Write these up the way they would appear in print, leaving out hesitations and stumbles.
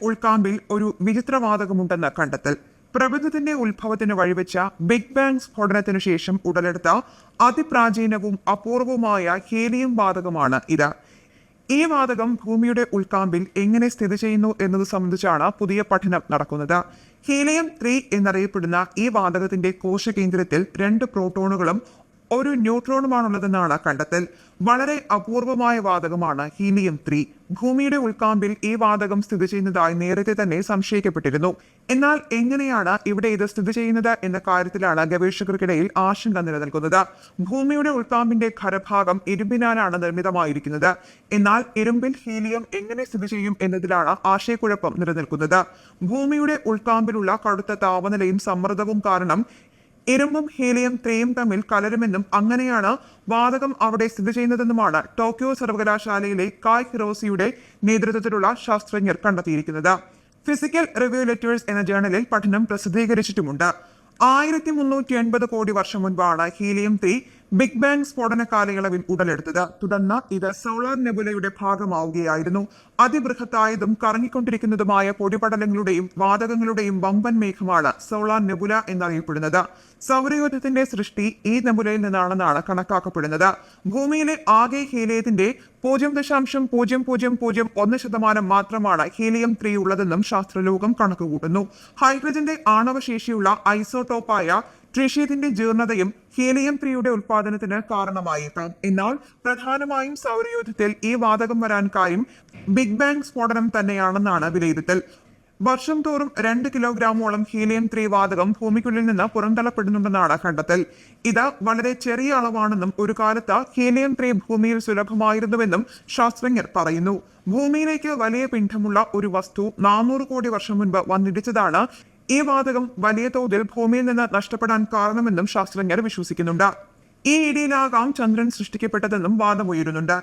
ഉൾക്കാമ്പിൽ ഒരു വിചിത്രവാതകമുണ്ടെന്ന് കണ്ടെത്തൽ. പ്രപഞ്ചത്തിന്റെ ഉത്ഭവത്തിന് വഴിവെച്ച ബിഗ് ബാങ് സ്ഫോടനത്തിനു ശേഷം ഉടലെടുത്ത അതിപ്രാചീനവും അപൂർവവുമായ ഹീലിയം വാതകമാണ് ഇത്. ഈ വാതകം ഭൂമിയുടെ ഉൾക്കാമ്പിൽ എങ്ങനെ സ്ഥിതി ചെയ്യുന്നു എന്നത് സംബന്ധിച്ചാണ് പുതിയ പഠനം നടക്കുന്നത്. ഹീലിയം 3 എന്നറിയപ്പെടുന്ന ഈ വാതകത്തിന്റെ കോശകേന്ദ്രത്തിൽ 2 പ്രോട്ടോണുകളും ഒരു ന്യൂട്രോണുമാണുള്ളതെന്നാണ് കണ്ടെത്തൽ. വളരെ അപൂർവമായ വാതകമാണ് ഹീലിയം 3. ഭൂമിയുടെ ഉൾക്കാമ്പിൽ ഈ വാതകം സ്ഥിതി ചെയ്യുന്നതായി നേരത്തെ തന്നെ സംശയിക്കപ്പെട്ടിരുന്നു. എന്നാൽ എങ്ങനെയാണ് ഇവിടെ ഇത് സ്ഥിതി ചെയ്യുന്നത് എന്ന കാര്യത്തിലാണ് ഗവേഷകർക്കിടയിൽ ആശങ്ക നിലനിൽക്കുന്നത്. ഭൂമിയുടെ ഉൾക്കാമ്പിന്റെ ഖരഭാഗം ഇരുമ്പിനാലാണ് നിർമ്മിതമായിരിക്കുന്നത്. എന്നാൽ ഇരുമ്പിൽ ഹീലിയം എങ്ങനെ സ്ഥിതി ചെയ്യും എന്നതിലാണ് ആശയക്കുഴപ്പം നിലനിൽക്കുന്നത്. ഭൂമിയുടെ ഉൾക്കാമ്പിലുള്ള കടുത്ത താപനിലയും സമ്മർദ്ദവും കാരണം ഇരുമ്പും ഹീലിയം 3യും തമ്മിൽ കലരുമെന്നും അങ്ങനെയാണ് വാതകം അവിടെ സ്ഥിതി ചെയ്യുന്നതെന്നുമാണ് ടോക്കിയോ സർവകലാശാലയിലെ കായ് ഹിറോസിയുടെ നേതൃത്വത്തിലുള്ള ശാസ്ത്രജ്ഞർ കണ്ടെത്തിയിരിക്കുന്നത്. ഫിസിക്കൽ റിവ്യൂ ലെറ്റേഴ്സ് എന്ന ജേണലിൽ പഠനം പ്രസിദ്ധീകരിച്ചിട്ടുമുണ്ട്. 1380 കോടി വർഷം മുൻപാണ് ഹീലിയം 3 ബിഗ് ബാങ് സ്ഫോടന കാലയളവിൽ ഉടലെടുത്തത്. തുടർന്ന് ഇത് സോളാർ നെബുലയുടെ ഭാഗമാവുകയായിരുന്നു. അതിബൃഹത്തായതും കറങ്ങിക്കൊണ്ടിരിക്കുന്നതുമായ പൊടിപടലങ്ങളുടെയും വാതകങ്ങളുടെയും വമ്പൻ മേഘമാണ് സോളാർ നെബുല എന്നറിയപ്പെടുന്നത്. സൗരയൂഥത്തിന്റെ സൃഷ്ടി ഈ നെബുലയിൽ നിന്നാണെന്നാണ് കണക്കാക്കപ്പെടുന്നത്. ഭൂമിയിലെ ആകെ ഹീലിയത്തിന്റെ 0.0001% മാത്രമാണ് ഹീലിയം 3 ഉള്ളതെന്നും ശാസ്ത്രലോകം കണക്കുകൂട്ടുന്നു. ഹൈഡ്രജന്റെ ആണവശേഷിയുള്ള ഐസോടോപ്പായ ട്രിഷ്യത്തിന്റെ ജീർണതയും ഹീലിയം 3യുടെ ഉൽപാദനത്തിന് കാരണമായേക്കാം. എന്നാൽ പ്രധാനമായും സൗരയൂഥത്തിൽ ഈ വാതകം വരാൻ കാര്യം ബിഗ് ബാങ് സ്ഫോടനം തന്നെയാണെന്നാണ് വിലയിരുത്തൽ. വർഷം തോറും 2 കിലോഗ്രാമോളം ഹീലിയം 3 വാതകം ഭൂമിക്കുള്ളിൽ നിന്ന് പുറന്തള്ളപ്പെടുന്നുണ്ടെന്നാണ് കണ്ടെത്തൽ. ഇത് വളരെ ചെറിയ അളവാണെന്നും ഒരു കാലത്ത് ഹീലിയം 3 ഭൂമിയിൽ സുലഭമായിരുന്നുവെന്നും ശാസ്ത്രജ്ഞർ പറയുന്നു. ഭൂമിയിലേക്ക് വലിയ പിണ്ഡമുള്ള ഒരു വസ്തു 400 കോടി വർഷം മുൻപ് വന്നിടിച്ചതാണ് ഈ വാതകം വലിയ തോതിൽ ഭൂമിയിൽ നിന്ന് നഷ്ടപ്പെടാൻ കാരണമെന്നും ശാസ്ത്രജ്ഞർ വിശ്വസിക്കുന്നുണ്ട്. ഈ ഇടിയിലാകാം ചന്ദ്രൻ സൃഷ്ടിക്കപ്പെട്ടതെന്നും വാദമുയരുന്നുണ്ട്.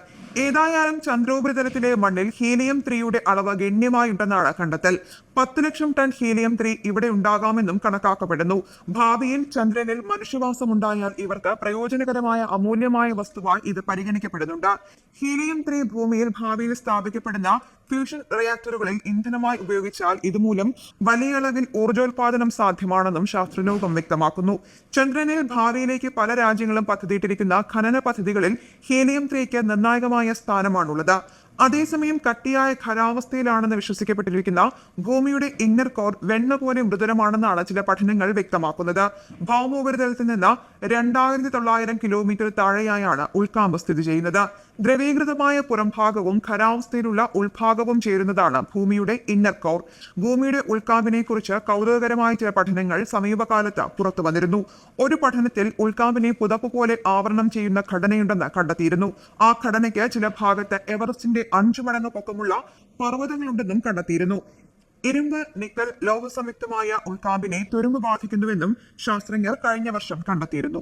ഏതായാലും ചന്ദ്രോപരിതലത്തിലെ മണ്ണിൽ ഹീലിയം 3യുടെ അളവ് ഗണ്യമായുണ്ടെന്നാണ് കണ്ടെത്തൽ. 10 ലക്ഷം ടൺ ഹീലിയം 3 ഇവിടെ ഉണ്ടാകാമെന്നും കണക്കാക്കപ്പെടുന്നു. ഭാവിയിൽ ചന്ദ്രനിൽ മനുഷ്യവാസമുണ്ടായാൽ ഇവർക്ക് പ്രയോജനകരമായ അമൂല്യമായ വസ്തുവായി ഇത് പരിഗണിക്കപ്പെടുന്നുണ്ട്. ഹീലിയം 3 ഭൂമിയിൽ ഭാവിയിൽ സ്ഥാപിക്കപ്പെടുന്ന ഫ്യൂഷൻ റിയാക്ടറുകളിൽ ഇന്ധനമായി ഉപയോഗിച്ചാൽ ഇതുമൂലം വലിയ അളവിൽ ഊർജോൽപാദനം സാധ്യമാണെന്നും ശാസ്ത്രലോകം വ്യക്തമാക്കുന്നു. ചന്ദ്രനിൽ ഭാവിയിലേക്ക് പല രാജ്യങ്ങളും പദ്ധതിയിട്ടിരിക്കുന്ന ഖനന പദ്ധതികളിൽ ഹീലിയം 3ക്ക് നിർണായകമായ സ്ഥാനമാണുള്ളത്. അതേസമയം കട്ടിയായ ഖരാവസ്ഥയിലാണെന്ന് വിശ്വസിക്കപ്പെട്ടിരിക്കുന്ന ഭൂമിയുടെ ഇന്നർ കോർ വെണ്ണ പോലെ മൃദുലമാണെന്നാണ് ചില പഠനങ്ങൾ വ്യക്തമാക്കുന്നത്. ഭൗമോപരിതലത്തിൽ നിന്ന് 2900 കിലോമീറ്റർ താഴെയായാണ് ഉൾക്കാമ്പ് സ്ഥിതി ചെയ്യുന്നത്. ദ്രവീകൃതമായ പുറംഭാഗവും ഖരാവസ്ഥയിലുള്ള ഉൾഭാഗവും ചേരുന്നതാണ് ഭൂമിയുടെ ഇന്നർ കോർ. ഭൂമിയുടെ ഉൾക്കാമ്പിനെ കുറിച്ച് കൗതുകകരമായ ചില പഠനങ്ങൾ സമീപകാലത്ത് പുറത്തു വന്നിരുന്നു. ഒരു പഠനത്തിൽ ഉൾക്കാമ്പിനെ പുതപ്പ് പോലെ ആവരണം ചെയ്യുന്ന ഘടനയുണ്ടെന്ന് കണ്ടെത്തിയിരുന്നു. ആ ഘടനയ്ക്ക് ചില ഭാഗത്ത് എവറസ്റ്റിന്റെ 5 മടങ്ങ് പൊക്കമുള്ള പർവ്വതങ്ങളുണ്ടെന്നും കണ്ടെത്തിയിരുന്നു. ഇരുമ്പ്, നിക്കൽ, ലോഹ സംയുക്തമായ ഉൾക്കാമ്പിനെ തുരുമ്പ് ബാധിക്കുന്നുവെന്നും ശാസ്ത്രജ്ഞർ കഴിഞ്ഞ വർഷം കണ്ടെത്തിയിരുന്നു.